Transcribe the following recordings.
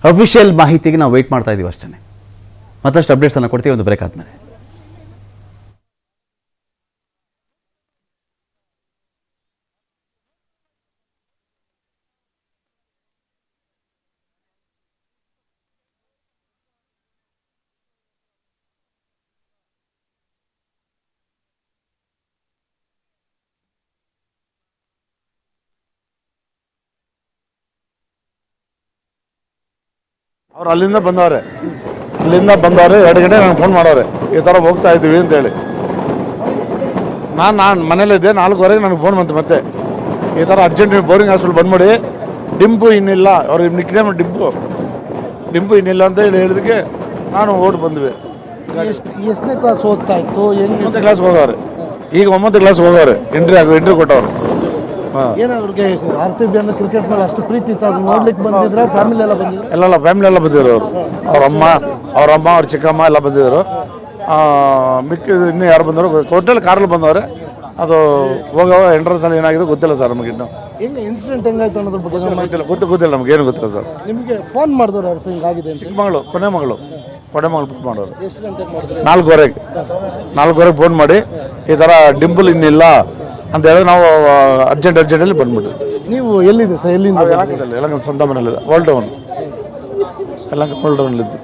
Official ಮಾಹಿತಿಗೆ ನಾವು weight ಮಾಡ್ತಾ ಇದ್ದೀವಿ ಅಷ್ಟೇ. ಮತ್ತಷ್ಟು ಅಪ್ಡೇಟ್ಸನ್ನು ಕೊಡ್ತೀವಿ ಒಂದು ಬ್ರೇಕ್ ಆದಮೇಲೆ. ಅವ್ರು ಅಲ್ಲಿಂದ ಬಂದವ್ರೆ 2 ಗಂಟೆ ನಂಗೆ ಫೋನ್ ಮಾಡೋರೆ, ಈ ಥರ ಹೋಗ್ತಾ ಇದ್ದೀವಿ ಅಂತೇಳಿ. ನಾನು ಮನೇಲಿದ್ದೆ, 4:15 ನನಗೆ ಫೋನ್ ಬಂತು ಮತ್ತೆ, ಈ ಥರ ಅರ್ಜೆಂಟ್ ಬೋರಿಂಗ್ ಹಾಸ್ಪಿಟಲ್ ಬಂದ್ಬಿಡಿ, ಡಿಂಪು ಇನ್ನಿಲ್ಲ, ಅವ್ರಿಗೆ ನಿಕ್ನೇಮ್ ಡಿಂಪು ಇನ್ನಿಲ್ಲ ಅಂತ ಹೇಳಿದಕ್ಕೆ ನಾನು ಓಡಿ ಬಂದ್ವಿ. ಎಷ್ಟನೇ ಕ್ಲಾಸ್ ಓದ್ತಾ ಇತ್ತು? 9ನೇ ಕ್ಲಾಸ್ ಹೋದವ್ರೆ, ಈಗ 9ನೇ ಕ್ಲಾಸ್ ಹೋದವ್ರೆ, ಎಂಟ್ರಿ ಕೊಟ್ಟವ್ರು. ಅವ್ರಿಗೆ RCB ಅಂದ್ರೆ ಕ್ರಿಕೆಟ್ ಮೇಲೆ ಅಷ್ಟು ಪ್ರೀತಿ ಇತ್ತು, ಅದು ನೋಡ್ಲಿಕ್ಕೆ ಬಂದಿದ್ರೆ ಫ್ಯಾಮಿಲಿ ಎಲ್ಲ ಬಂದಿದ್ರು? ಎಲ್ಲ ಫ್ಯಾಮಿಲಿ ಎಲ್ಲ ಬಂದಿದ್ರು. ಅವ್ರ ಅಮ್ಮ ಅವ್ರ ಚಿಕ್ಕಮ್ಮ ಎಲ್ಲ ಬಂದಿದ್ರು. ಮಿಕ್ಕಿದ ಇನ್ನೂ ಯಾರು ಬಂದರು ಹೋಟೆಲ್ ಕಾರಲ್ಲಿ ಬಂದವ್ರೆ. ಅದು ಹೋಗುವ ಎಂಟ್ರೆನ್ಸಲ್ಲಿ ಏನಾಗಿದೆ ಗೊತ್ತಿಲ್ಲ ಸರ್ ನಮಗೆ. ಇನ್ನು ಹೆಂಗೆ ಇನ್ಸಿಡೆಂಟ್ ಹೆಂಗಾಯ್ತು ಅನ್ನೋದ್ರ ಬಗ್ಗೆ ಗೊತ್ತಿಲ್ಲ ನಮ್ಗೆ, ಏನು ಗೊತ್ತಿಲ್ಲ ಸರ್. ನಿಮಗೆ ಫೋನ್ ಮಾಡಿದವ್ರು ಯಾರು ಹಿಂಗಾಗಿದೆ? ಚಿಕ್ಕಮಗಳು ಕೊನೆ ಮಗಳು ಫೋನ್ ಮಾಡೋರು. ಎಷ್ಟು ಗಂಟೆಗೆ ಮಾಡಿದ್ರು? 4:15 ಫೋನ್ ಮಾಡಿ ಈ ಥರ ಡಿಂಪಲ್ ಇನ್ನಿಲ್ಲ ಅಂತ ಹೇಳಿ ನಾವು ಅರ್ಜೆಂಟಲ್ಲಿ ಬಂದ್ಬಿಟ್ಟು. ನೀವು ಎಲ್ಲಿದೆ ಸರ್? ಎಲ್ಲಿಂದ? ಎಲ್ಲ ಸ್ವಂತ ಮನೇಲಿದೆ, ಓಲ್ಡ್ ಟೌನ್ ಓಲ್ಡ್.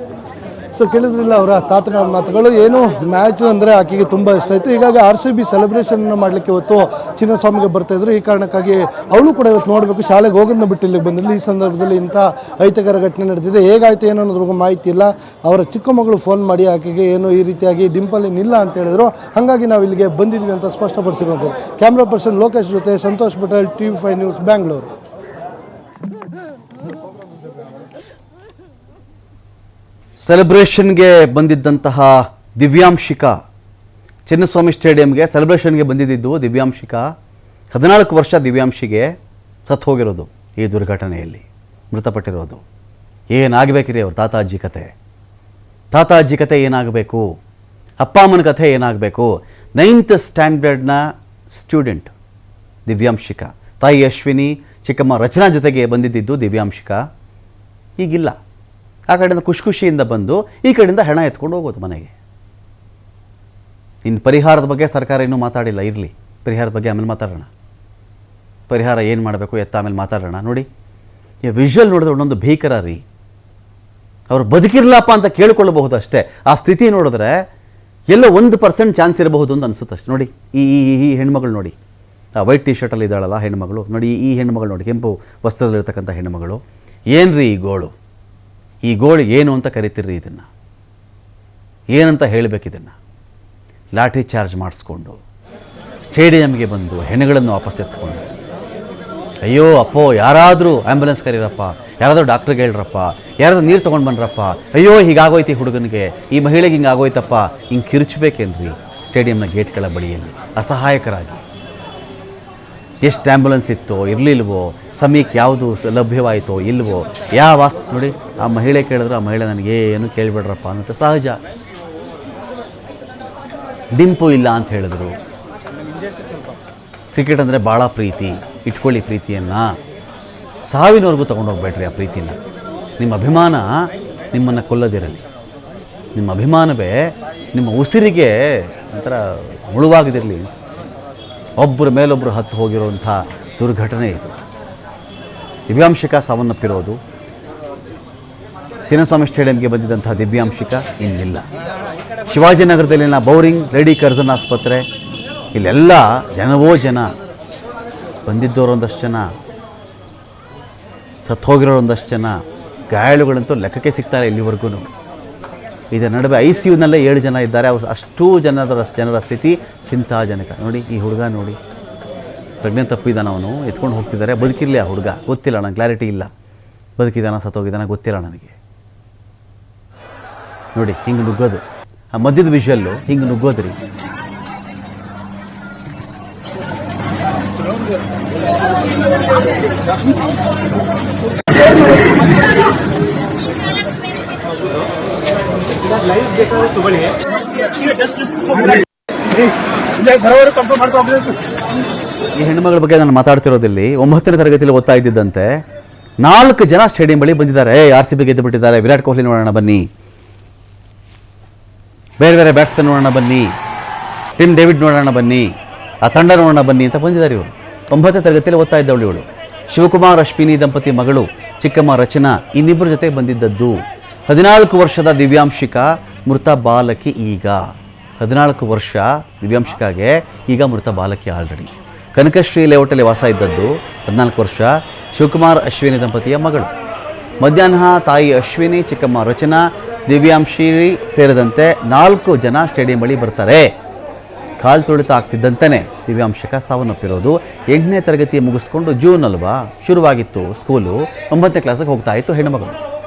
ಸೊ ಕೇಳಿದ್ರಿಲ್ಲ ಅವರ ತಾತನ ಮಾತುಗಳು. ಏನು ಮ್ಯಾಚ್ ಅಂದರೆ ಆಕೆಗೆ ತುಂಬ ಇಷ್ಟ ಆಯಿತು. ಹೀಗಾಗಿ RCB ಸೆಲೆಬ್ರೇಷನ್ ಮಾಡಲಿಕ್ಕೆ ಇವತ್ತು ಚಿನ್ನಸ್ವಾಮಿಗೆ ಬರ್ತಾಯಿದ್ರು. ಈ ಕಾರಣಕ್ಕಾಗಿ ಅವಳು ಕೂಡ ಇವತ್ತು ನೋಡಬೇಕು, ಶಾಲೆಗೆ ಹೋಗೋದನ್ನ ಬಿಟ್ಟು ಇಲ್ಲಿಗೆ ಬಂದಿರಲಿ. ಈ ಸಂದರ್ಭದಲ್ಲಿ ಇಂಥ ಅಹಿತಕರ ಘಟನೆ ನಡೆದಿದೆ. ಹೇಗಾಯಿತು ಏನೋ ಅನ್ನೋದ್ರ ಮಾಹಿತಿ ಇಲ್ಲ. ಅವರ ಚಿಕ್ಕ ಮಗಳು ಫೋನ್ ಮಾಡಿ ಆಕೆಗೆ ಏನು ಈ ರೀತಿಯಾಗಿ ಡಿಂಪಲ್ ಏನಿಲ್ಲ ಅಂತ ಹೇಳಿದ್ರು. ಹಾಗಾಗಿ ನಾವು ಇಲ್ಲಿಗೆ ಬಂದಿದ್ವಿ ಅಂತ ಸ್ಪಷ್ಟಪಡಿಸಿರುವಂಥದ್ದು. ಕ್ಯಾಮ್ರಾ ಪರ್ಸನ್ ಲೋಕೇಶ್ ಜೊತೆ ಸಂತೋಷ್ ಪಟೇಲ್, TV5 ನ್ಯೂಸ್, ಬ್ಯಾಂಗ್ಳೂರು. ಸೆಲೆಬ್ರೇಷನ್ಗೆ ಬಂದಿದ್ದಂತಹ ದಿವ್ಯಾಂಶಿಕಾ, ಚಿನ್ನಸ್ವಾಮಿ ಸ್ಟೇಡಿಯಂಗೆ ಸೆಲೆಬ್ರೇಷನ್ಗೆ ಬಂದಿದ್ದು ದಿವ್ಯಾಂಶಿಕಾ, 14 ವರ್ಷ ದಿವ್ಯಾಂಶಿಗೆ ಸತ್ತು ಹೋಗಿರೋದು ಈ ದುರ್ಘಟನೆಯಲ್ಲಿ, ಮೃತಪಟ್ಟಿರೋದು. ಏನಾಗಬೇಕ್ರಿ ಅವ್ರ ತಾತ ಅಜ್ಜಿ ಕತೆ ಏನಾಗಬೇಕು? ಅಪ್ಪ ಅಮ್ಮನ ಕಥೆ ಏನಾಗಬೇಕು? 9th ಸ್ಟ್ಯಾಂಡರ್ಡ್ನ ಸ್ಟೂಡೆಂಟ್ ದಿವ್ಯಾಂಶಿಕಾ, ತಾಯಿ ಅಶ್ವಿನಿ, ಚಿಕ್ಕಮ್ಮ ರಚನಾ ಜೊತೆಗೆ ಬಂದಿದ್ದು ದಿವ್ಯಾಂಶಿಕಾ ಈಗಿಲ್ಲ. ಆ ಕಡೆಯಿಂದ ಖುಷಿಯಿಂದ ಬಂದು ಈ ಕಡೆಯಿಂದ ಹೆಣ ಎತ್ಕೊಂಡು ಹೋಗೋದು ಮನೆಗೆ. ಇನ್ನು ಪರಿಹಾರದ ಬಗ್ಗೆ ಸರ್ಕಾರ ಇನ್ನೂ ಮಾತಾಡಿಲ್ಲ. ಇರಲಿ, ಪರಿಹಾರದ ಬಗ್ಗೆ ಆಮೇಲೆ ಮಾತಾಡೋಣ. ಪರಿಹಾರ ಏನು ಮಾಡಬೇಕು ಆಮೇಲೆ ಮಾತಾಡೋಣ. ನೋಡಿ, ಈ ವಿಜುವಲ್ ನೋಡಿದ್ರೆ ಒಂದೊಂದು ಭೀಕರ ರೀ. ಅವರು ಬದುಕಿರ್ಲಪ್ಪ ಅಂತ ಕೇಳಿಕೊಳ್ಳಬಹುದು ಅಷ್ಟೇ. ಆ ಸ್ಥಿತಿ ನೋಡಿದ್ರೆ ಎಲ್ಲೋ 1% ಚಾನ್ಸ್ ಇರಬಹುದು ಅಂತ ಅನಿಸುತ್ತೆ ಅಷ್ಟೆ. ನೋಡಿ, ಈ ಹೆಣ್ಮಗಳು ನೋಡಿ, ಆ ವೈಟ್ ಟಿ ಶರ್ಟಲ್ಲಿ ಇದ್ದಾಳಲ್ಲ ಹೆಣ್ಮಗಳು ನೋಡಿ, ಈ ಹೆಣ್ಮಗಳು ನೋಡಿ, ಕೆಂಪು ವಸ್ತ್ರದಲ್ಲಿರ್ತಕ್ಕಂಥ ಹೆಣ್ಮಗಳು. ಏನು ರೀ ಈ ಗೋಳು ಏನು ಅಂತ ಕರಿತೀರಿ? ಇದನ್ನು ಏನಂತ ಹೇಳಬೇಕಿದನ್ನು? ಲಾಠಿ ಚಾರ್ಜ್ ಮಾಡಿಸ್ಕೊಂಡು ಸ್ಟೇಡಿಯಂಗೆ ಬಂದು ಹೆಣಗಳನ್ನು ವಾಪಸ್ ಎತ್ಕೊಂಡು, ಅಯ್ಯೋ ಅಪ್ಪೋ ಯಾರಾದರೂ ಆ್ಯಂಬುಲೆನ್ಸ್ ಕರೀರಪ್ಪ, ಯಾರಾದರೂ ಡಾಕ್ಟ್ರಿಗೆ ಹೇಳ್ರಪ್ಪ, ಯಾರಾದರೂ ನೀರು ತೊಗೊಂಡು ಬನ್ರಪ್ಪ, ಅಯ್ಯೋ ಹೀಗಾಗೋಯ್ತು ಈ ಹುಡುಗನಿಗೆ, ಈ ಮಹಿಳೆಗೆ ಹಿಂಗೆ ಆಗೋಯ್ತಪ್ಪ, ಹಿಂಗೆ ಕಿರುಚಬೇಕೇನ್ರಿ ಸ್ಟೇಡಿಯಂನ ಗೇಟ್ಗಳ ಬಳಿಯಲ್ಲಿ ಅಸಹಾಯಕರಾಗಿ? ಎಷ್ಟು ಆ್ಯಂಬುಲೆನ್ಸ್ ಇತ್ತೋ ಇರಲಿಲ್ವೋ, ಸಮಯಕ್ಕೆ ಯಾವುದು ಲಭ್ಯವಾಯಿತೋ ಇಲ್ವೋ, ಯಾವ ನೋಡಿ, ಆ ಮಹಿಳೆ ಕೇಳಿದ್ರು, ಆ ಮಹಿಳೆ ನನಗೇನು ಕೇಳಿಬಿಡ್ರಪ್ಪ ಅನ್ನತ್ತೆ ಸಹಜ. ಡಿಂಪು ಇಲ್ಲ ಅಂತ ಹೇಳಿದ್ರು. ಕ್ರಿಕೆಟ್ ಅಂದರೆ ಭಾಳ ಪ್ರೀತಿ, ಇಟ್ಕೊಳ್ಳಿ ಪ್ರೀತಿಯನ್ನು, ಸಾವಿನವರೆಗೂ ತೊಗೊಂಡೋಗ್ಬೇಡ್ರಿ ಆ ಪ್ರೀತಿನ. ನಿಮ್ಮ ಅಭಿಮಾನ ನಿಮ್ಮನ್ನು ಕೊಲ್ಲದಿರಲಿ, ನಿಮ್ಮ ಅಭಿಮಾನವೇ ನಿಮ್ಮ ಉಸಿರಿಗೆ ಒಂಥರ ಮುಳುವಾಗಿದಿರಲಿ ಅಂತ. ಒಬ್ಬರ ಮೇಲೊಬ್ಬರು ಹತ್ತು ಹೋಗಿರುವಂಥ ದುರ್ಘಟನೆ ಇದು. ದಿವ್ಯಾಂಶಿಕಾ ಸಾವನ್ನಪ್ಪಿರೋದು. ಚಿನ್ನಸ್ವಾಮಿ ಸ್ಟೇಡಿಯಂಗೆ ಬಂದಿದ್ದಂಥ ದಿವ್ಯಾಂಶಿಕಾ ಇನ್ನಿಲ್ಲ. ಶಿವಾಜಿನಗರದಲ್ಲಿನ ಬೌರಿಂಗ್ ಲೇಡಿ ಕರ್ಜನ್ ಆಸ್ಪತ್ರೆ, ಇಲ್ಲೆಲ್ಲ ಜನವೋ ಜನ, ಬಂದಿದ್ದವರು ಒಂದಷ್ಟು ಜನ, ಸತ್ತು ಹೋಗಿರೋರು ಒಂದಷ್ಟು ಜನ, ಗಾಯಾಳುಗಳಂತೂ ಲೆಕ್ಕಕ್ಕೆ ಸಿಗ್ತಾರೆ ಇಲ್ಲಿವರೆಗೂ. ಇದರ ನಡುವೆ ICUನಲ್ಲೇ 7 ಜನ ಇದ್ದಾರೆ. ಅವರು ಅಷ್ಟೂ ಜನರ ಸ್ಥಿತಿ ಚಿಂತಾಜನಕ. ನೋಡಿ, ಈ ಹುಡುಗ ನೋಡಿ, ಪ್ರಜ್ಞೆ ತಪ್ಪಿದ್ದಾನ, ಅವನು ಎತ್ಕೊಂಡು ಹೋಗ್ತಿದ್ದಾರೆ. ಬದುಕಿರಲಿ ಆ ಹುಡುಗ, ಗೊತ್ತಿಲ್ಲ, ನನಗೆ ಕ್ಲಾರಿಟಿ ಇಲ್ಲ, ಬದುಕಿದ್ದಾನ ಸತ್ತೋಗಿದ್ದಾನ ಗೊತ್ತಿಲ್ಲ ನನಗೆ. ನೋಡಿ, ಹಿಂಗೆ ನುಗ್ಗೋದು, ಆ ಮಧ್ಯದ ವಿಷುವಲ್ಲು ಹಿಂಗೆ ನುಗ್ಗೋದು ರೀ. ಈ ಹೆಣ್ಣುಮಗಳ ಬಗ್ಗೆ ನಾನು ಮಾತಾಡ್ತಿರೋದಿಲ್ಲಿ. 9ನೇ ತರಗತಿಯಲ್ಲಿ ಓದ್ತಾ ಇದ್ದಿದ್ದಂತೆ 4 ಜನ ಸ್ಟೇಡಿಯಂ ಬಳಿ ಬಂದಿದ್ದಾರೆ. RCB ಗೆದ್ದು ಬಿಟ್ಟಿದ್ದಾರೆ, ವಿರಾಟ್ ಕೊಹ್ಲಿ ನೋಡೋಣ ಬನ್ನಿ, ಬೇರೆ ಬೇರೆ ಬ್ಯಾಟ್ಸ್ಮನ್ ನೋಡೋಣ ಬನ್ನಿ, ಟಿಮ್ ಡೇವಿಡ್ ನೋಡೋಣ ಬನ್ನಿ, ಆ ತಂಡ ನೋಡೋಣ ಬನ್ನಿ ಅಂತ ಬಂದಿದ್ದಾರೆ ಇವರು. 9ನೇ ತರಗತಿಯಲ್ಲಿ ಓದ್ತಾ ಇದ್ದವಳು ಇವಳು. ಶಿವಕುಮಾರ್ ಅಶ್ವಿನಿ ದಂಪತಿ ಮಗಳು ಚಿಕ್ಕಮ್ಮ ರಚನಾ ಇನ್ನಿಬ್ಬರ ಜೊತೆ ಬಂದಿದ್ದದ್ದು. 14 ವರ್ಷದ ದಿವ್ಯಾಂಶಿಕಾ ಮೃತ ಬಾಲಕಿ. ಈಗ 14 ವರ್ಷ ದಿವ್ಯಾಂಶಿಕಾಗೆ, ಈಗ ಮೃತ ಬಾಲಕಿ ಆಲ್ರೆಡಿ. ಕನಕಶ್ರೀ ಲೇಔಟಲ್ಲಿ ವಾಸ ಇದ್ದದ್ದು. 14 ವರ್ಷ ಶಿವಕುಮಾರ್ ಅಶ್ವಿನಿ ದಂಪತಿಯ ಮಗಳು. ಮಧ್ಯಾಹ್ನ ತಾಯಿ ಅಶ್ವಿನಿ, ಚಿಕ್ಕಮ್ಮ ರಚನಾ, ದಿವ್ಯಾಂಶಿ ಸೇರಿದಂತೆ 4 ಜನ ಸ್ಟೇಡಿಯಂ ಬಳಿ ಬರ್ತಾರೆ. ಕಾಲು ತುಳಿತ ಆಗ್ತಿದ್ದಂತೆಯೇ ದಿವ್ಯಾಂಶಿಕಾ ಸಾವನ್ನಪ್ಪಿರೋದು. 8ನೇ ತರಗತಿ ಮುಗಿಸ್ಕೊಂಡು ಜೂನ್ ಅಲ್ವಾ ಶುರುವಾಗಿತ್ತು ಸ್ಕೂಲು, 9ನೇ ಕ್ಲಾಸಿಗೆ ಹೋಗ್ತಾ ಇತ್ತು ಹೆಣ್ಣುಮಗಳು.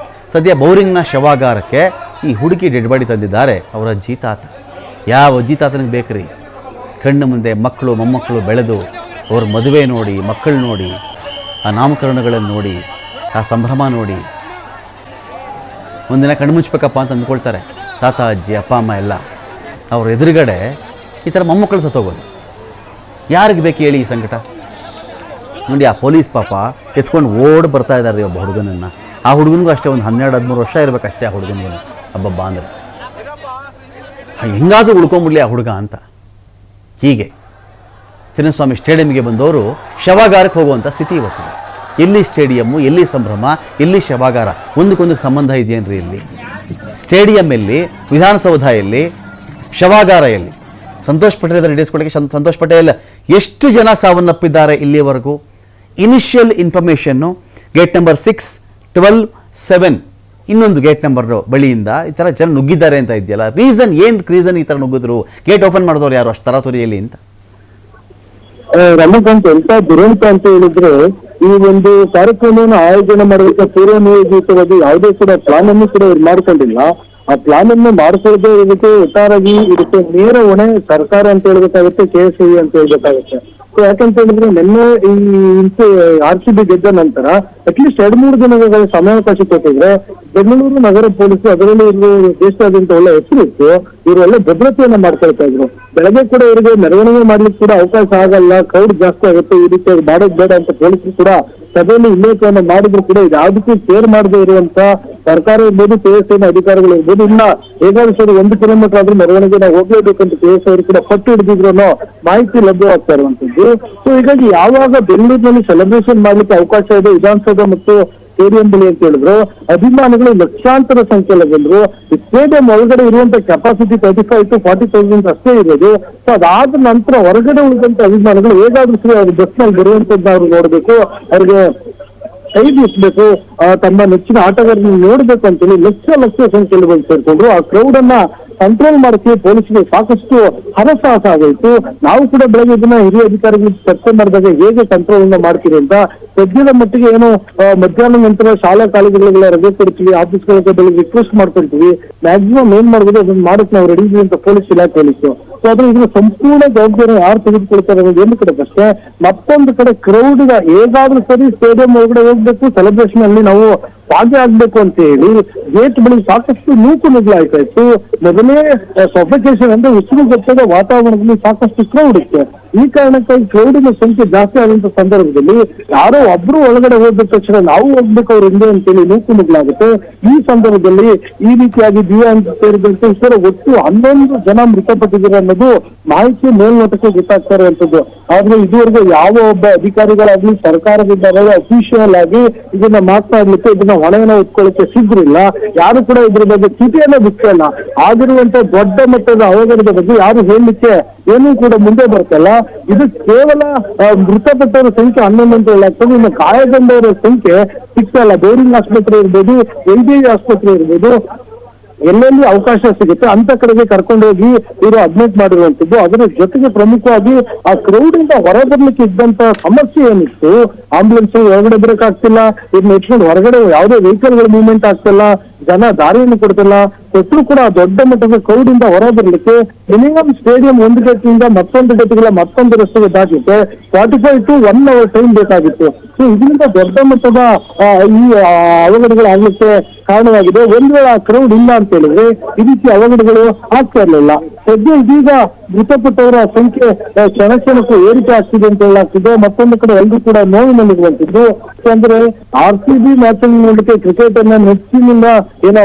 ಸದ್ಯ ಬೌರಿಂಗ್ನ ಶವಾಗಾರಕ್ಕೆ ಈ ಹುಡುಗಿ ಡೆಡ್ ಬಾಡಿ ತಂದಿದ್ದಾರೆ ಅವರ ಅಜ್ಜಿ ತಾತ. ಯಾವ ಅಜ್ಜಿ ತಾತನಿಗೆ ಬೇಕ್ರಿ ಕಣ್ಣು ಮುಂದೆ ಮಕ್ಕಳು ಮೊಮ್ಮಕ್ಕಳು ಬೆಳೆದು ಅವ್ರ ಮದುವೆ ನೋಡಿ, ಮಕ್ಕಳು ನೋಡಿ, ಆ ನಾಮಕರಣಗಳನ್ನು ನೋಡಿ, ಆ ಸಂಭ್ರಮ ನೋಡಿ ಒಂದಿನ ಕಣ್ಣು ಮುಚ್ಚಬೇಕಪ್ಪ ಅಂತ ಅಂದ್ಕೊಳ್ತಾರೆ ತಾತ ಅಜ್ಜಿ ಅಪ್ಪ ಅಮ್ಮ ಎಲ್ಲ. ಅವ್ರ ಎದುರುಗಡೆ ಈ ಥರ ಮೊಮ್ಮಕ್ಕಳು ಸತ್ತೋಗೋದು ಯಾರಿಗೆ ಬೇಕು ಹೇಳಿ ಈ ಸಂಕಟ? ನೋಡಿ ಆ ಪೊಲೀಸ್ ಪಾಪ ಎತ್ಕೊಂಡು ಓಡಿ ಬರ್ತಾ ಇದ್ದಾರೆ ಒಬ್ಬ ಹುಡುಗನನ್ನು. ಆ ಹುಡುಗನಿಗೂ ಅಷ್ಟೇ ಒಂದು 12-13 ವರ್ಷ ಇರಬೇಕಷ್ಟೇ ಆ ಹುಡುಗನಿಗೂ. ಹಬ್ಬಬ್ಬ ಅಂದರೆ ಹೆಂಗಾದರೂ ಉಳ್ಕೊಂಬಿಡ್ಲಿ ಆ ಹುಡುಗ ಅಂತ. ಹೀಗೆ ಚಿನ್ನಸ್ವಾಮಿ ಸ್ಟೇಡಿಯಂಗೆ ಬಂದವರು ಶವಾಗಾರಕ್ಕೆ ಹೋಗುವಂಥ ಸ್ಥಿತಿ ಇವತ್ತಿದೆ. ಎಲ್ಲಿ ಸ್ಟೇಡಿಯಮ್ಮು, ಎಲ್ಲಿ ಸಂಭ್ರಮ, ಎಲ್ಲಿ ಶವಾಗಾರ, ಒಂದಕ್ಕೊಂದಕ್ಕೆ ಸಂಬಂಧ ಇದೆಯೇನ್ರಿ ಇಲ್ಲಿ? ಸ್ಟೇಡಿಯಂ ಎಲ್ಲಿ, ವಿಧಾನಸೌಧ ಎಲ್ಲಿ, ಶವಾಗಾರ ಎಲ್ಲಿ? ಸಂತೋಷ್ ಪಟೇಲ್ ನಡೆಸ್ಕೊಳ್ಳೋಕ್ಕೆ ಸಂತೋಷ್ ಪಟೇಲ್ ಎಷ್ಟು ಜನ ಸಾವನ್ನಪ್ಪಿದ್ದಾರೆ ಇಲ್ಲಿವರೆಗೂ? ಇನಿಷಿಯಲ್ ಇನ್ಫಾರ್ಮೇಷನ್ನು ಗೇಟ್ ನಂಬರ್ 6, 12, 7 ಇನ್ನೊಂದು ಗೇಟ್ ನಂಬರ್ ಬಳಿಯಿಂದ ಈ ಥರ ಜನ ನುಗ್ಗಿದ್ದಾರೆ ಅಂತ ಇದೆಯಲ್ಲ, ರೀಸನ್ ಏನು? ರೀಸನ್ ಈ ಥರ ನುಗ್ಗಿದ್ರು? ಗೇಟ್ ಓಪನ್ ಮಾಡಿದವ್ರು ಯಾರು ಅಷ್ಟು ತರಾತುರಿಯಲ್ಲಿ ಅಂತ? ರಮಕಾಂತ್, ಎಂತ ದುರಂತ ಅಂತ ಹೇಳಿದ್ರೆ, ಈ ಒಂದು ಕಾರ್ಯಕ್ರಮವನ್ನು ಆಯೋಜನೆ ಮಾಡೋದಕ್ಕೆ ಪೂರ್ವ ನಿಯೋಜಿತವಾಗಿ ಯಾವುದೇ ಕೂಡ ಪ್ಲಾನ್ ಅನ್ನು ಕೂಡ ಇವ್ರು ಮಾಡ್ಕೊಂಡಿಲ್ಲ. ಆ ಪ್ಲಾನ್ ಅನ್ನು ಮಾಡ್ಕೊಳ್ಳದೆ ಇದಕ್ಕೆ ಒಟ್ಟಾರಾಗಿ ಇದಕ್ಕೆ ನೇರ ಹೊಣೆ ಸರ್ಕಾರ ಅಂತ ಹೇಳ್ಬೇಕಾಗುತ್ತೆ, KSI ಅಂತ ಹೇಳ್ಬೇಕಾಗುತ್ತೆ. ಯಾಕಂತ ಹೇಳಿದ್ರೆ ನಿನ್ನೆ ಈ RCB ಗೆದ್ದ ನಂತರ ಅಟ್ಲೀಸ್ಟ್ 2-3 ದಿನಗಳ ಸಮಯಾವಕಾಶ ಕೊಟ್ಟಿದ್ರೆ ಬೆಂಗಳೂರು ನಗರ ಪೊಲೀಸರು, ಅದರಲ್ಲಿ ಇವರು ದೇಶದಾದ್ಯಂತ ಒಳ್ಳೆ ಹೆಸರು ಇತ್ತು, ಇವರು ಒಳ್ಳೆ ಭದ್ರತೆಯನ್ನ ಮಾಡ್ಕೊಳ್ತಾ ಇದ್ರು. ಬೆಳಗ್ಗೆ ಕೂಡ ಇವರಿಗೆ ಮೆರವಣಿಗೆ ಮಾಡ್ಲಿಕ್ಕೆ ಕೂಡ ಅವಕಾಶ ಆಗಲ್ಲ, ಕ್ರೌಡ್ ಜಾಸ್ತಿ ಆಗುತ್ತೆ, ಈ ರೀತಿಯಾಗಿ ಮಾಡೋದು ಬೇಡ ಅಂತ ಪೊಲೀಸರು ಕೂಡ ಸಭೆಯಲ್ಲಿ ಉಲ್ಲೇಖವನ್ನು ಮಾಡಿದ್ರು ಕೂಡ ಯಾವುದಕ್ಕೂ ಕೇರ್ ಮಾಡದೇ ಇರುವಂತ ಸರ್ಕಾರ ಇರ್ಬೋದು, KSI ಅಧಿಕಾರಿಗಳು ಇರ್ಬೋದು, ಇಲ್ಲ ಹೇಗಾದ್ರೂ ಸರಿ 1 ಕಿಲೋಮೀಟರ್ ಆದ್ರೂ ಮೆರವಣಿಗೆ ನಾವು ಹೋಗ್ಲೇಬೇಕಂತ KSI ಅವರು ಕೂಡ ಪಟ್ಟು ಹಿಡಿದಿದ್ರು ಮಾಹಿತಿ ಲಭ್ಯವಾಗ್ತಾ ಇರುವಂತದ್ದು. ಸೊ ಹೀಗಾಗಿ ಯಾವಾಗ ಬೆಂಗಳೂರಿನಲ್ಲಿ ಸೆಲೆಬ್ರೇಷನ್ ಮಾಡ್ಲಿಕ್ಕೆ ಅವಕಾಶ ಇದೆ ವಿಧಾನಸೌಧ ಮತ್ತು ಸ್ಟೇಡಿಯಂ ಬಳಿ ಅಂತ ಹೇಳಿದ್ರು, ಅಭಿಮಾನಿಗಳು ಲಕ್ಷಾಂತರ ಸಂಖ್ಯೆಯಲ್ಲಿ ಬಂದ್ರು. ಸ್ಟೇಡಿಯಂ ಒಳಗಡೆ ಇರುವಂತ ಕೆಪಾಸಿಟಿ 35,000 to 40,000 ಅಷ್ಟೇ ಇರೋದು. ಸೊ ಅದಾದ ನಂತರ ಹೊರಗಡೆ ಉಳಿದಂತ ಅಭಿಮಾನಿಗಳು ಹೇಗಾದ್ರೂ ಸರಿ ಅವ್ರ ಬಸ್ನಲ್ಲಿ ಬರುವಂತದ್ದು ಅವ್ರು ನೋಡ್ಬೇಕು, ಅವ್ರಿಗೆ ಕೈ ಬೀಸಬೇಕು, ತಮ್ಮ ನೆಚ್ಚಿನ ಆಟಗಾರರನ್ನು ನೋಡ್ಬೇಕು ಅಂತೇಳಿ ಲಕ್ಷ ಸಂಖ್ಯೆಯಲ್ಲಿ ಬಂದು ಸೇರ್ಕೊಂಡ್ರು. ಆ ಕ್ರೌಡ್ ಅನ್ನ ಕಂಟ್ರೋಲ್ ಮಾಡಕ್ಕೆ ಪೊಲೀಸರಿಗೆ ಸಾಕಷ್ಟು ಹರಸಾಹಸ ಆಗೋಯ್ತು. ನಾವು ಕೂಡ ಬೆಳಗ್ಗೆ ಇದನ್ನ ಹಿರಿಯ ಅಧಿಕಾರಿಗಳು ಚರ್ಚೆ ಮಾಡಿದಾಗ ಹೇಗೆ ಕಂಟ್ರೋಲ್ ಅನ್ನ ಮಾಡ್ತೀರಿ ಅಂತ, ಸದ್ಯದ ಮಟ್ಟಿಗೆ ಏನು ಮಧ್ಯಾಹ್ನ ನಂತರ ಶಾಲಾ ಕಾಲೇಜುಗಳಿಗೆಲ್ಲ ರಜೆ ಕೊಡ್ತೀವಿ, ಆಫೀಸ್ಗಳಿಗೆ ಬೆಳಗ್ಗೆ ರಿಕ್ವೆಸ್ಟ್ ಮಾಡ್ಕೊಳ್ತೀವಿ, ಮ್ಯಾಕ್ಸಿಮಮ್ ಏನ್ ಮಾಡ್ಬೋದು ಅದನ್ನ ಮಾಡಕ್ ನಾವು ರೆಡಿ ಇದೀವಿ ಅಂತ ಪೊಲೀಸ್ ಇಲಾಖೆ ಹೇಳಿತ್ತು. ಸೊ ಆದ್ರೆ ಇದನ್ನ ಸಂಪೂರ್ಣ ಜವಾಬ್ದಾರಿ ಯಾರು ತೆಗೆದುಕೊಳ್ತಾರೆ ಅನ್ನೋದು ಒಂದು ಕಡೆ ಅಷ್ಟೇ. ಮತ್ತೊಂದು ಕಡೆ ಕ್ರೌಡ್ ಹೇಗಾದ್ರೂ ಸರಿ ಸ್ಟೇಡಿಯಂ ಒಳಗಡೆ ಹೋಗ್ಬೇಕು, ಸೆಲೆಬ್ರೇಷನ್ ಅಲ್ಲಿ ನಾವು ಭಾಗಿಯಾಗಬೇಕು ಅಂತ ಹೇಳಿ ಗೇಟ್ ಬಳಿ ಸಾಕಷ್ಟು ನೂಕುನುಗ್ಲಾಯ್ತಾ ಇತ್ತು. ಮೊದಲೇ ಸಫಿಕೇಶನ್ ಅಂದ್ರೆ ಉಸಿರುಗಟ್ಟದ ವಾತಾವರಣದಲ್ಲಿ ಸಾಕಷ್ಟು ಕ್ರೌಡ್ ಇತ್ತು. ಈ ಕಾರಣಕ್ಕಾಗಿ ಕ್ರೌಡಿನ ಸಂಖ್ಯೆ ಜಾಸ್ತಿ ಆದಂತ ಸಂದರ್ಭದಲ್ಲಿ ಯಾರೋ ಒಬ್ರು ಒಳಗಡೆ ಹೋದ ತಕ್ಷಣ ನಾವು ಹೋಗ್ಬೇಕು ಅವ್ರ ಹಿಂದೆ ಅಂತೇಳಿ ನೂಕುನುಗ್ಲಾಗುತ್ತೆ. ಈ ಸಂದರ್ಭದಲ್ಲಿ ಈ ರೀತಿಯಾಗಿ ದಿವ್ಯಾಂಗ ಸೇರಿದಂತೆ ಇತರ ಒಟ್ಟು 11 ಜನ ಮೃತಪಟ್ಟಿದ್ದಾರೆ ಅನ್ನೋದು ಮಾಹಿತಿ ಮೇಲ್ನೋಟಕ್ಕೆ ಗೊತ್ತಾಗ್ತಾ ಇರುವಂತದ್ದು. ಆದ್ರೆ ಇದುವರೆಗೂ ಯಾವ ಒಬ್ಬ ಅಧಿಕಾರಿಗಳಾಗ್ಲಿ ಸರ್ಕಾರದಿಂದ ಅಫಿಷಿಯಲ್ ಆಗಿ ಇದನ್ನ ಮಾತನಾಡ್ಲಿಕ್ಕೆ, ಇದನ್ನ ಹೊಣೆಯನ್ನ ಹೊತ್ಕೊಳ್ಳಿಕ್ಕೆ ಸಿದ್ಧರಿಲ್ಲ. ಯಾರು ಕೂಡ ಇದ್ರ ಬಗ್ಗೆ ಸ್ಥಿತಿಯನ್ನ ಬಿಟ್ಟಿಲ್ಲ. ಆಗಿರುವಂತ ದೊಡ್ಡ ಮಟ್ಟದ ಅವಘಡದ ಬಗ್ಗೆ ಯಾರು ಹೇಳಲಿಕ್ಕೆ ಏನೂ ಕೂಡ ಮುಂದೆ ಬರ್ತಲ್ಲ. ಇದು ಕೇವಲ ಮೃತಪಟ್ಟವರ ಸಂಖ್ಯೆ 11 ಅಂತ ಹೇಳಾಗ್ತದೆ. ಇನ್ನು ಗಾಯಗೊಂಡವರ ಸಂಖ್ಯೆ ಸಿಗ್ತಲ್ಲ. ಬೇರಿಂಗ್ ಆಸ್ಪತ್ರೆ ಇರ್ಬೋದು, LBI ಆಸ್ಪತ್ರೆ ಇರ್ಬೋದು, ಎಲ್ಲೆಲ್ಲಿ ಅವಕಾಶ ಸಿಗುತ್ತೆ ಅಂತ ಕಡೆಗೆ ಕರ್ಕೊಂಡೋಗಿ ಇವರು ಅಡ್ಮಿಟ್ ಮಾಡಿರುವಂತದ್ದು. ಅದರ ಜೊತೆಗೆ ಪ್ರಮುಖವಾಗಿ ಆ ಕ್ರೌಡ್ ಇಂದ ಹೊರಬರ್ಲಿಕ್ಕೆ ಇದ್ದಂತ ಸಮಸ್ಯೆ ಏನಿತ್ತು, ಆಂಬುಲೆನ್ಸ್ ಹೊರಗಡೆ ಬರಕ್ಕಾಗ್ತಿಲ್ಲ, ಇದನ್ನ ಇಟ್ಕೊಂಡು ಹೊರಗಡೆ ಯಾವುದೇ ವೆಹಿಕಲ್ಗಳ ಮೂವ್ಮೆಂಟ್ ಆಗ್ತಿಲ್ಲ, ಜನ ದಾರಿಯನ್ನು ಕೊಡ್ತಿಲ್ಲ. ಕೊಟ್ಟರು ಕೂಡ ದೊಡ್ಡ ಮಟ್ಟದ ಕ್ರೌಡ್ ಇಂದ ಹೊರ ಬರ್ಲಿಕ್ಕೆ ಮಿನಿಮಮ್ ಸ್ಟೇಡಿಯಂ ಒಂದು ಗೇಟಿಂದ ಮತ್ತೊಂದು ಗೇಟ್ಗಳ ಮತ್ತೊಂದು ರಸ್ತೆಗೆ ದಾಟಲಿಕ್ಕೆ 45 to 1 hour ಟೈಮ್ ಬೇಕಾಗಿತ್ತು. ಸೊ ಸೊ ಇದರಿಂದ ದೊಡ್ಡ ಮಟ್ಟದ ಈ ಅವಘಡಗಳಾಗ್ಲಿಕ್ಕೆ ಕಾರಣವಾಗಿದೆ. ಒಂದ್ ವೇಳೆ ಆ ಕ್ರೌಡ್ ಇಲ್ಲ ಅಂತ ಹೇಳಿದ್ರೆ ಈ ರೀತಿ ಅವಘಡಗಳು ಆಗ್ತಾ ಇರಲಿಲ್ಲ. ಸದ್ಯ ಇದೀಗ ಮೃತಪಟ್ಟವರ ಸಂಖ್ಯೆ ಕ್ಷಣ ಕ್ಷಣಕ್ಕೂ ಏರಿಕೆ ಆಗ್ತಿದೆ ಅಂತ ಹೇಳಾಗ್ತಿದೆ. ಮತ್ತೊಂದು ಕಡೆ ಎಲ್ಲರೂ ಕೂಡ ನೋವಿನಲ್ಲಿರುವಂತದ್ದು. ಅಂದ್ರೆ RCB ಮ್ಯಾಚ್ ಅನ್ನು ನೋಡ್ಲಿಕ್ಕೆ ಕ್ರಿಕೆಟ್ ಅನ್ನ ನೆಚ್ಚಿನಿಂದ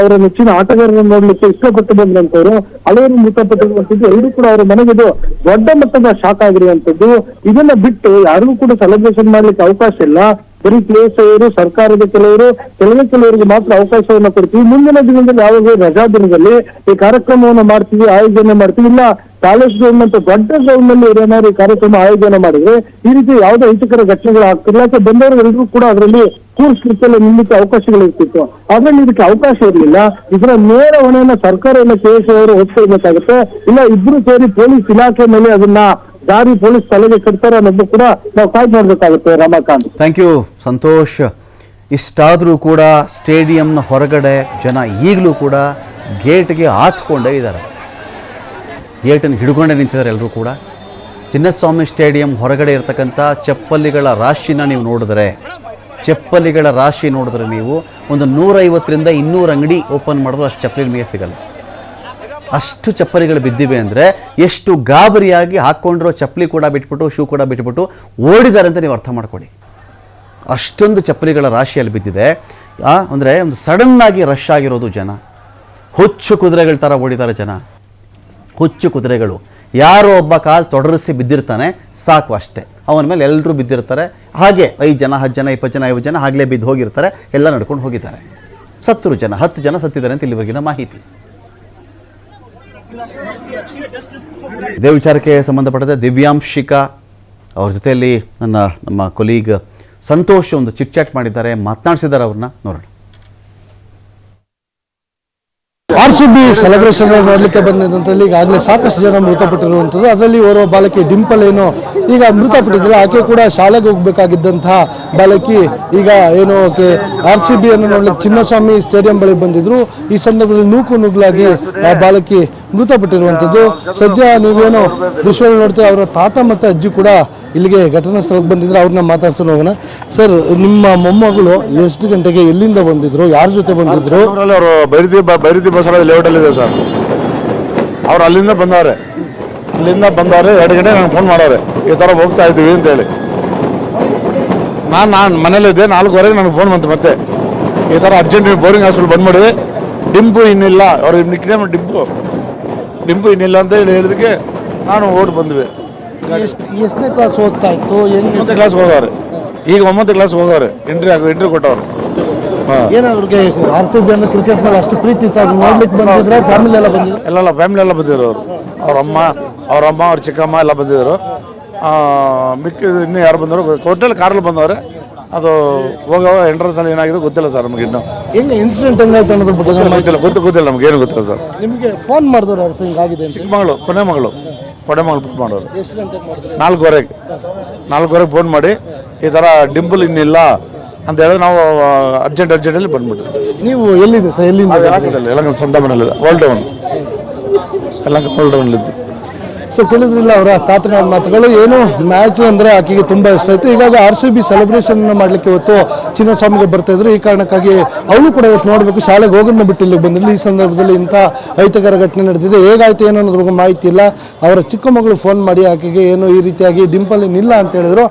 ಅವರ ನೆಚ್ಚಿನ ಆಟಗಾರರನ್ನು ನೋಡ್ಲಿಕ್ಕೆ ಇಷ್ಟಪಟ್ಟು ಬಂದಂತವ್ರು ಹಲವರು ಮೃತಪಟ್ಟಿರುವಂತದ್ದು. ಎಲ್ಲರೂ ಕೂಡ ಅವರ ಮನೆಗಿದು ದೊಡ್ಡ ಮಟ್ಟದ ಶಾಕ್ ಆಗಿರುವಂತದ್ದು. ಇದನ್ನ ಬಿಟ್ಟು ಯಾರಿಗೂ ಕೂಡ ಸೆಲೆಬ್ರೇಷನ್ ಮಾಡ್ಲಿಕ್ಕೆ ಅವಕಾಶ ಇಲ್ಲ. ಬರೀ ಪ್ಲೇಸ್ ಅವರು, ಸರ್ಕಾರದ ಕೆಲವರಿಗೆ ಮಾತ್ರ ಅವಕಾಶವನ್ನ ಕೊಡ್ತೀವಿ. ಮುಂದಿನ ದಿನದಲ್ಲಿ ಯಾವಾಗ ರಜಾ ದಿನದಲ್ಲಿ ಈ ಕಾರ್ಯಕ್ರಮವನ್ನು ಮಾಡ್ತೀವಿ, ಆಯೋಜನೆ ಮಾಡ್ತೀವಿ. ಇಲ್ಲ ಪ್ಯಾಲೇಸ್ ಗ್ರೌಂಡ್ ಅಂತ ದೊಡ್ಡ ಗ್ರೌಂಡ್ ನಲ್ಲಿ ಏನಾದ್ರು ಈ ಕಾರ್ಯಕ್ರಮ ಆಯೋಜನೆ ಮಾಡಿದ್ರೆ ಈ ರೀತಿ ಯಾವುದೇ ಅಹಿತಕರ ಘಟನೆಗಳು ಆಗ್ತಿಲ್ಲ. ಯಾಕೆ ಬಂದವರೆಲ್ಲರೂ ಕೂಡ ಅದರಲ್ಲಿ ಕೂರ್ಸ್ಲಿಕ್ಕೆಲ್ಲ ನಿಲ್ಲಕ್ಕೆ ಅವಕಾಶಗಳು ಇರ್ತಿತ್ತು. ಅದ್ರಲ್ಲಿ ಇದಕ್ಕೆ ಅವಕಾಶ ಇರಲಿಲ್ಲ. ಇದರ ನೇರ ಹೊಣೆಯನ್ನ ಸರ್ಕಾರ ಇಲ್ಲ KS ಅವರು ಹೊತ್ಕೊಳ್ಬೇಕಾಗುತ್ತೆ. ಇಲ್ಲ ಇಬ್ರು ಸೇರಿ ಪೊಲೀಸ್ ಇಲಾಖೆ ಮೇಲೆ ಅದನ್ನ ದಾರಿ ಪೊಲೀಸ್ ತಲೆಗೆ ಕಟ್ತಾರೆ ಅನ್ನೋದು ಕೂಡ ನಾವು ಕಾಯ್ದು ನೋಡ್ಬೇಕಾಗುತ್ತೆ. Ramakant, thank you Santosh. ಇಷ್ಟಾದರೂ ಕೂಡ ಸ್ಟೇಡಿಯಂನ ಹೊರಗಡೆ ಜನ ಈಗಲೂ ಕೂಡ ಗೇಟ್ಗೆ ಆತ್ಕೊಂಡೇ ಇದ್ದಾರೆ, ಗೇಟನ್ನು ಹಿಡ್ಕೊಂಡೇ ನಿಂತಿದ್ದಾರೆ ಎಲ್ಲರೂ ಕೂಡ. ಚಿನ್ನಸ್ವಾಮಿ ಸ್ಟೇಡಿಯಂ ಹೊರಗಡೆ ಇರತಕ್ಕಂಥ ಚಪ್ಪಲಿಗಳ ರಾಶಿನ ನೀವು ನೋಡಿದ್ರೆ, ಚಪ್ಪಲಿಗಳ ರಾಶಿ ನೋಡಿದ್ರೆ ನೀವು ಒಂದು 150ರಿಂದ 200 ಅಂಗಡಿ ಓಪನ್ ಮಾಡಿದ್ರು ಅಷ್ಟು ಚಪ್ಪಲಿ ನಿಮಗೆ ಸಿಗಲ್ಲ. ಅಷ್ಟು ಚಪ್ಪಲಿಗಳು ಬಿದ್ದಿವೆ ಅಂದರೆ ಎಷ್ಟು ಗಾಬರಿಯಾಗಿ ಹಾಕ್ಕೊಂಡಿರೋ ಚಪ್ಪಲಿ ಕೂಡ ಬಿಟ್ಬಿಟ್ಟು, ಶೂ ಕೂಡ ಬಿಟ್ಬಿಟ್ಟು ಓಡಿದ್ದಾರೆ ಅಂತ ನೀವು ಅರ್ಥ ಮಾಡ್ಕೊಳ್ಳಿ. ಅಷ್ಟೊಂದು ಚಪ್ಪಲಿಗಳ ರಾಶಿಯಲ್ಲಿ ಬಿದ್ದಿದೆ. ಅಂದರೆ ಒಂದು ಸಡನ್ನಾಗಿ ರಶ್ ಆಗಿರೋದು ಜನ. ಹುಚ್ಚು ಕುದುರೆಗಳ ಥರ ಓಡಿದ್ದಾರೆ ಜನ, ಹುಚ್ಚು ಕುದುರೆಗಳು. ಯಾರೋ ಒಬ್ಬ ಕಾಲು ತೊಡರಿಸಿ ಬಿದ್ದಿರ್ತಾನೆ ಸಾಕು, ಅಷ್ಟೇ ಅವನ ಮೇಲೆ ಎಲ್ಲರೂ ಬಿದ್ದಿರ್ತಾರೆ. ಹಾಗೆ 5 ಜನ 10 ಜನ 20 ಜನ 50 ಜನ ಆಗಲೇ ಬಿದ್ದು ಹೋಗಿರ್ತಾರೆ, ಎಲ್ಲ ನಡ್ಕೊಂಡು ಹೋಗಿದ್ದಾರೆ. ಸತ್ತರು ಜನ, 10 ಜನ ಸತ್ತಿದ್ದಾರೆ ಅಂತ ಇಲ್ಲಿವರೆಗಿನ ಮಾಹಿತಿ. ಇದೇ ವಿಚಾರಕ್ಕೆ ಸಂಬಂಧಪಟ್ಟಂತೆ ದಿವ್ಯಾಂಶಿಕಾ ಅವ್ರ ಜೊತೆಯಲ್ಲಿ ನಮ್ಮ ಕೊಲೀಗ್ ಸಂತೋಷ್ ಒಂದು ಚಿಟ್ ಚಾಟ್ ಮಾಡಿದ್ದಾರೆ, ಮಾತನಾಡಿಸಿದ್ದಾರೆ. ಅವ್ರನ್ನ ನೋಡೋಣ. RCB ಸೆಲೆಬ್ರೇಷನ್ ನೋಡ್ಲಿಕ್ಕೆ ಬಂದಿದ್ದಂಥಲ್ಲಿ ಈಗಾಗಲೇ ಸಾಕಷ್ಟು ಜನ ಮೃತಪಟ್ಟಿರುವಂಥದ್ದು. ಅದರಲ್ಲಿ ಓರ್ವ ಬಾಲಕಿ ಡಿಂಪಲ್ ಏನು ಈಗ ಮೃತಪಟ್ಟಿದ್ದಿಲ್ಲ, ಆಕೆ ಕೂಡ ಶಾಲೆಗೆ ಹೋಗ್ಬೇಕಾಗಿದ್ದಂತಹ ಬಾಲಕಿ ಈಗ ಏನು RCB ಅನ್ನು ನೋಡ್ಲಿಕ್ಕೆ ಚಿನ್ನಸ್ವಾಮಿ ಸ್ಟೇಡಿಯಂ ಬಳಿ ಬಂದಿದ್ರು. ಈ ಸಂದರ್ಭದಲ್ಲಿ ನುಗ್ಗಲಾಗಿ ಆ ಬಾಲಕಿ ಮೃತಪಟ್ಟಿರುವಂಥದ್ದು. ಸದ್ಯ ನೀವೇನು ದೃಶ್ಯ ನೋಡ್ತೀವಿ, ಅವರ ತಾತ ಮತ್ತು ಅಜ್ಜಿ ಕೂಡ ಇಲ್ಲಿಗೆ ಘಟನಾ ಸ್ಥಳಕ್ಕೆ ಬಂದಿದ್ರು. ಅವ್ರನ್ನ ಮಾತಾಡ್ಸ್ಕೊಂಡು ಹೋಗೋಣ. ಸರ್, ನಿಮ್ಮ ಮೊಮ್ಮಗಳು ಎಷ್ಟು ಗಂಟೆಗೆ ಎಲ್ಲಿಂದ ಬಂದಿದ್ರು, ಯಾರ ಜೊತೆ ಬಂದಿದ್ರು? ಅವರು ಬೈರತಿ ಬಸವರಾಜ ಲೇಔಟಲ್ಲಿ ಇದೆ ಸರ್. ಅವ್ರು ಅಲ್ಲಿಂದ ಬಂದವ್ರೆ 2 ಗಂಟೆ ನನಗೆ ಫೋನ್ ಮಾಡೋರೆ, ಈ ಥರ ಹೋಗ್ತಾ ಇದ್ದೀವಿ ಅಂತೇಳಿ. ನಾನು ಮನೇಲಿದ್ದೆ. 4:15 ನನಗೆ ಫೋನ್ ಬಂತು ಮತ್ತೆ, ಈ ಥರ ಅರ್ಜೆಂಟ್ ಬೋರಿಂಗ್ ಹಾಸ್ಪಿಟಲ್ ಬಂದ್ಬಿಡಿ, ಡಿಂಪು ಇನ್ನಿಲ್ಲ, ಅವ್ರ ನಿಕ್ನೇಮ್ ಡಿಂಪು ಇನ್ನಿಲ್ಲ ಅಂತ ಹೇಳಿದಕ್ಕೆ ನಾನು ಓಡಿ ಬಂದ್ವಿ. ಎಷ್ಟನೇ ಕ್ಲಾಸ್ ಓದ್ತಾ ಇತ್ತು? 9ನೇ ಕ್ಲಾಸ್ ಹೋದವ್ರೆ, ಈಗ 9ನೇ ಕ್ಲಾಸ್ ಹೋದವ್ರೆ. ಎಂಟ್ರಿ ಕೊಟ್ಟವ್ರೆ. ಏನಾದ್ರಿಗೆ RCB ಅಂದ್ರೆ ಕ್ರಿಕೆಟ್ ಮೇಲೆ ಅಷ್ಟು ಪ್ರೀತಿ ಇತ್ತು, ಅದು ನೋಡ್ಲಿಕ್ಕೆ ಬಂದಿದ್ರೆ ಫ್ಯಾಮಿಲಿ ಎಲ್ಲ ಬಂದಿದ್ರು? ಎಲ್ಲ ಫ್ಯಾಮಿಲಿ ಎಲ್ಲ ಬಂದಿದ್ರು. ಅವ್ರ ಅಮ್ಮ ಅವ್ರ ಚಿಕ್ಕಮ್ಮ ಎಲ್ಲ ಬಂದಿದ್ರು. ಮಿಕ್ಕಿದ ಇನ್ನೂ ಯಾರು ಬಂದರು ಹೋಟೆಲ್ ಕಾರಲ್ಲಿ ಬಂದವ್ರೆ. ಅದು ಹೋಗೋ ಎಂಟ್ರೆನ್ಸ್ ಅಲ್ಲಿ ಏನಾಗಿದೆ ಗೊತ್ತಿಲ್ಲ ಸರ್ ನಮಗೆ. ಇನ್ನು ಹೆಂಗೆ ಇನ್ಸಿಡೆಂಟ್ ಹೆಂಗಾಯ್ತು ಅನ್ನೋದ್ರ ಬಗ್ಗೆ ಗೊತ್ತಿಲ್ಲ ನಮ್ಗೆ, ಏನು ಗೊತ್ತಿಲ್ಲ ಸರ್. ನಿಮಗೆ ಫೋನ್ ಮಾಡಿದವ್ರು ಅವ್ರು ಹಿಂಗಾಗಿದೆ ಅಂತ? ಚಿಕ್ಕಮಗಳು ಕೊನೆ ಮಗಳು ಫೋನ್ ಮಾಡೋರು. ಎಷ್ಟು ಗಂಟೆಗೆ ಮಾಡಿದ್ರು? 4:15 ಫೋನ್ ಮಾಡಿ ಈ ಥರ ಡಿಂಪಲ್ ಇನ್ನಿಲ್ಲ ಅಂತ ಹೇಳಿದ್ರೆ ನಾವು ಅರ್ಜೆಂಟಲ್ಲಿ ಬಂದ್ಬಿಟ್ಟು. ನೀವು ಎಲ್ಲಿದೆ ಸರ್? ಎಲ್ಲಿಂದ? ಎಲ್ಲ ಸ್ವಂತ ಮನೇಲಿದೆ, ಓಲ್ಡ್ ಟೌನ್, ಎಲ್ಲ ಓಲ್ಡ್ ಟೌನಲ್ಲಿದ್ದು. ಸೊ ಕೇಳಿದ್ರಿಲ್ಲ ಅವರ ತಾತನ ಮಾತುಗಳು. ಏನು ಮ್ಯಾಚ್ ಅಂದರೆ ಆಕೆಗೆ ತುಂಬ ಇಷ್ಟ ಆಯಿತು. ಹೀಗಾಗಿ RCB ಸೆಲೆಬ್ರೇಷನ್ ಮಾಡಲಿಕ್ಕೆ ಇವತ್ತು ಚಿನ್ನಸ್ವಾಮಿಗೆ ಬರ್ತಾ ಇದ್ರು. ಈ ಕಾರಣಕ್ಕಾಗಿ ಅವಳು ಕೂಡ ಇವತ್ತು ನೋಡಬೇಕು, ಶಾಲೆಗೆ ಹೋಗೋದನ್ನ ಬಿಟ್ಟು ಇಲ್ಲಿಗೆ ಬಂದಿರಲಿ. ಈ ಸಂದರ್ಭದಲ್ಲಿ ಇಂಥ ಅಹಿತಕರ ಘಟನೆ ನಡೆದಿದೆ. ಹೇಗಾಯ್ತು ಏನೋ ಅನ್ನೋದ್ರ ಬಗ್ಗೆ ಮಾಹಿತಿ ಇಲ್ಲ. ಅವರ ಚಿಕ್ಕ ಮಗಳು ಫೋನ್ ಮಾಡಿ ಆಕೆಗೆ ಏನು ಈ ರೀತಿಯಾಗಿ ಡಿಂಪಲ್ ಏನಿಲ್ಲ ಅಂತ ಹೇಳಿದ್ರು.